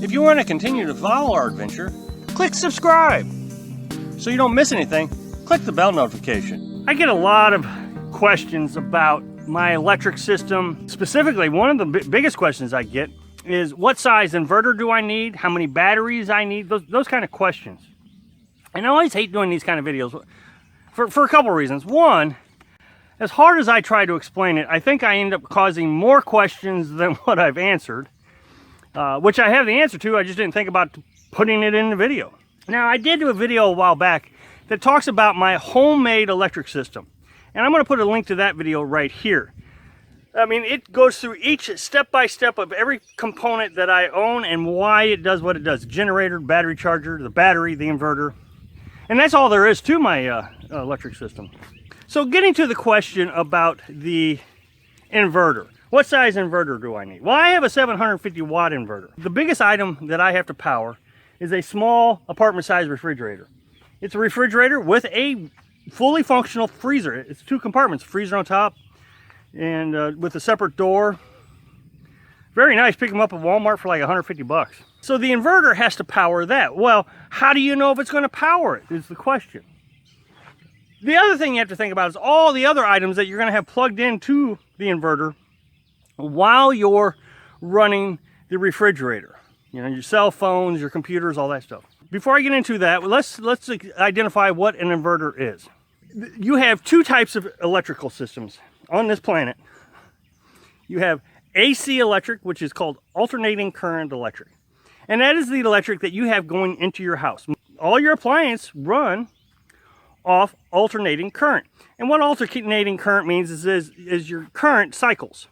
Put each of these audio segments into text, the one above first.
If you want to continue to follow our adventure, click subscribe. So you don't miss anything, click the bell notification. I get a lot of questions about my electric system. Specifically, one of the biggest questions I get is what size inverter do I need? How many batteries I need? Those kind of questions. And I always hate doing these kind of videos for a couple of reasons. One, as hard as I try to explain it, I think I end up causing more questions than what I've answered, which I have the answer to. I just didn't think about putting it in the video. Now, I did do a video a while back that talks about my homemade electric system. And I'm going to put a link to that video right here. I mean, it goes through each step-by-step of every component that I own and why it does what it does. Generator, battery charger, the battery, the inverter. And that's all there is to my electric system. So getting to the question about the inverter. What size inverter do I need? Well, I have a 750 watt inverter. The biggest item that I have to power is a small apartment-sized refrigerator. It's a refrigerator with a fully functional freezer. It's 2 compartments, freezer on top and with a separate door. Very nice. Pick them up at Walmart for like 150 bucks. So the inverter has to power that. Well, how do you know if it's going to power it is the question. The other thing you have to think about is all the other items that you're going to have plugged into the inverter while you're running the refrigerator. You know, your cell phones, your computers, all that stuff. Before I get into that, let's identify what an inverter is. You have 2 types of electrical systems on this planet. You have AC electric, which is called alternating current electric. And that is the electric that you have going into your house. All your appliances run off alternating current. And what alternating current means is your current cycles.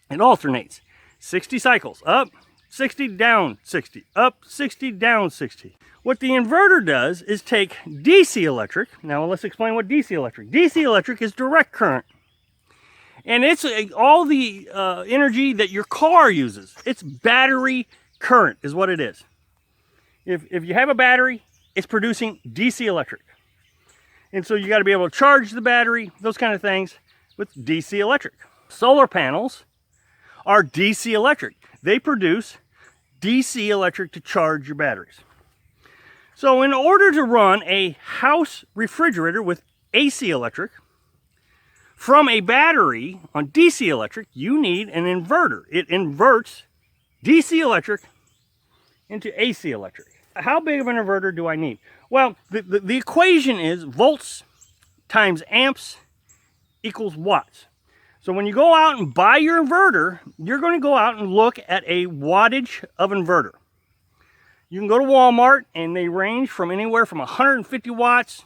It alternates. 60 cycles. Up, 60, down, 60. Up, 60, down, 60. What the inverter does is take DC electric. Now let's explain what DC electric. DC electric is direct current. And it's all the energy that your car uses. It's battery current is what it is. If you have a battery, it's producing DC electric. And so you got to be able to charge the battery, those kind of things, with DC electric. Solar panels are DC electric. They produce DC electric to charge your batteries. So in order to run a house refrigerator with AC electric from a battery on DC electric, you need an inverter. It inverts DC electric into AC electric. How big of an inverter do I need? Well, the equation is volts times amps equals watts. So when you go out and buy your inverter, you're going to go out and look at a wattage of inverter. You can go to Walmart and they range from anywhere from 150 watts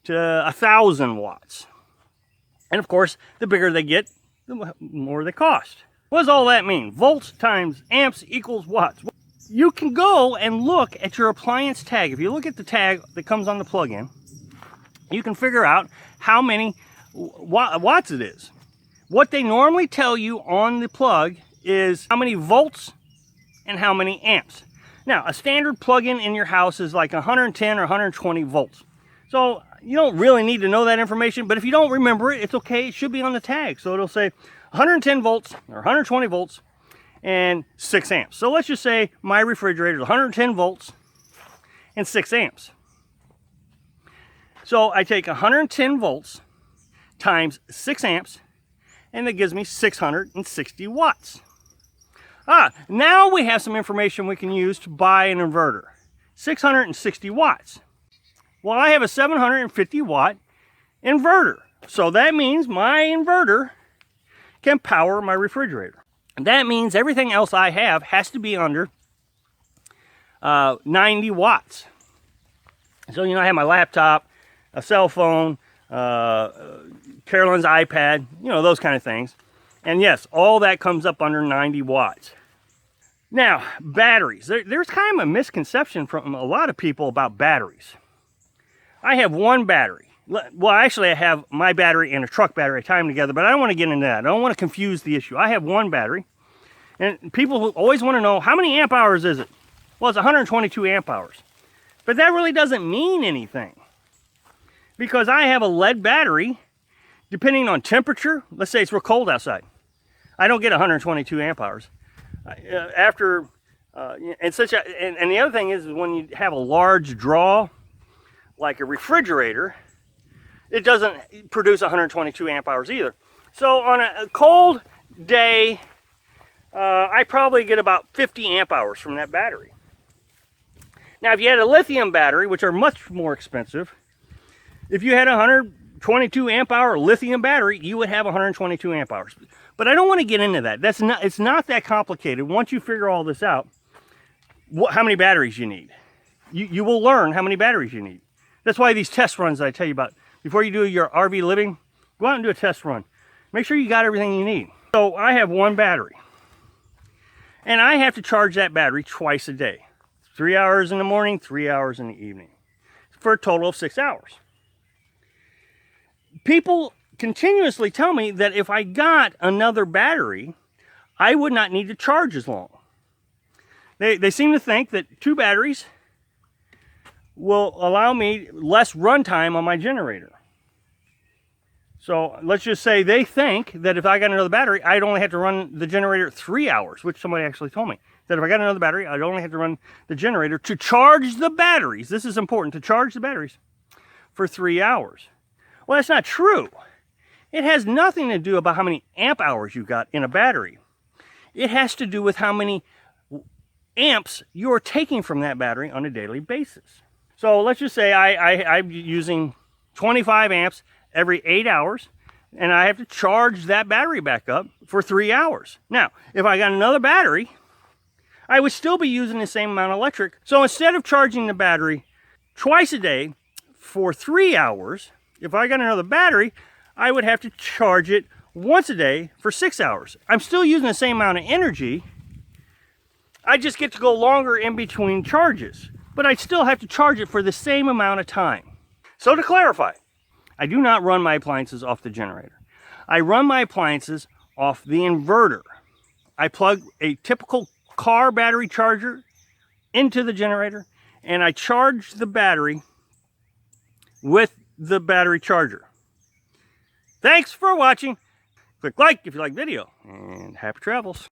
to 1,000 watts. And of course, the bigger they get, the more they cost. What does all that mean? Volts times amps equals watts. You can go and look at your appliance tag. If you look at the tag that comes on the plug-in, you can figure out how many watts it is. What they normally tell you on the plug is how many volts and how many amps. Now, a standard plug-in in your house is like 110 or 120 volts. So you don't really need to know that information, but if you don't remember it, it's okay. It should be on the tag. So it'll say 110 volts or 120 volts and 6 amps. So let's just say my refrigerator is 110 volts and 6 amps. So I take 110 volts times 6 amps, and that gives me 660 watts. Now we have some information we can use to buy an inverter. 660 watts. Well, I have a 750 watt inverter. So that means my inverter can power my refrigerator. That means everything else I have has to be under 90 watts. So, you know, I have my laptop, a cell phone, Carolyn's iPad, you know, those kind of things. And yes, all that comes up under 90 watts. Now, batteries. There's kind of a misconception from a lot of people about batteries. I have one battery. Well, actually, I have my battery and a truck battery. I tie them together, but I don't want to get into that. I don't want to confuse the issue. I have one battery, and people always want to know, how many amp hours is it? Well, it's 122 amp hours. But that really doesn't mean anything, because I have a lead battery, depending on temperature. Let's say it's real cold outside. I don't get 122 amp hours. After And the other thing is when you have a large draw, like a refrigerator, it doesn't produce 122 amp hours either. So on a cold day, I probably get about 50 amp hours from that battery. Now, if you had a lithium battery, which are much more expensive, if you had a 122 amp hour lithium battery, you would have 122 amp hours. But I don't want to get into that. It's not that complicated. Once you figure all this out, how many batteries you need. You will learn how many batteries you need. That's why these test runs that I tell you about, before you do your RV living, go out and do a test run. Make sure you got everything you need. So I have one battery, and I have to charge that battery twice a day. 3 hours in the morning, 3 hours in the evening, for a total of 6 hours. People continuously tell me that if I got another battery, I would not need to charge as long. They seem to think that 2 batteries will allow me less runtime on my generator. So let's just say they think that if I got another battery, I'd only have to run the generator 3 hours, which somebody actually told me. That if I got another battery, I'd only have to run the generator to charge the batteries. This is important, to charge the batteries for 3 hours. Well, that's not true. It has nothing to do about how many amp hours you got in a battery. It has to do with how many amps you're taking from that battery on a daily basis. So let's just say I'm using 25 amps every 8 hours, and I have to charge that battery back up for 3 hours. Now, if I got another battery, I would still be using the same amount of electric. So instead of charging the battery twice a day for 3 hours, if I got another battery, I would have to charge it once a day for 6 hours. I'm still using the same amount of energy. I just get to go longer in between charges, but I still have to charge it for the same amount of time. So to clarify, I do not run my appliances off the generator. I run my appliances off the inverter. I plug a typical car battery charger into the generator, and I charge the battery with the battery charger. Thanks for watching. Click like if you like the video, and happy travels.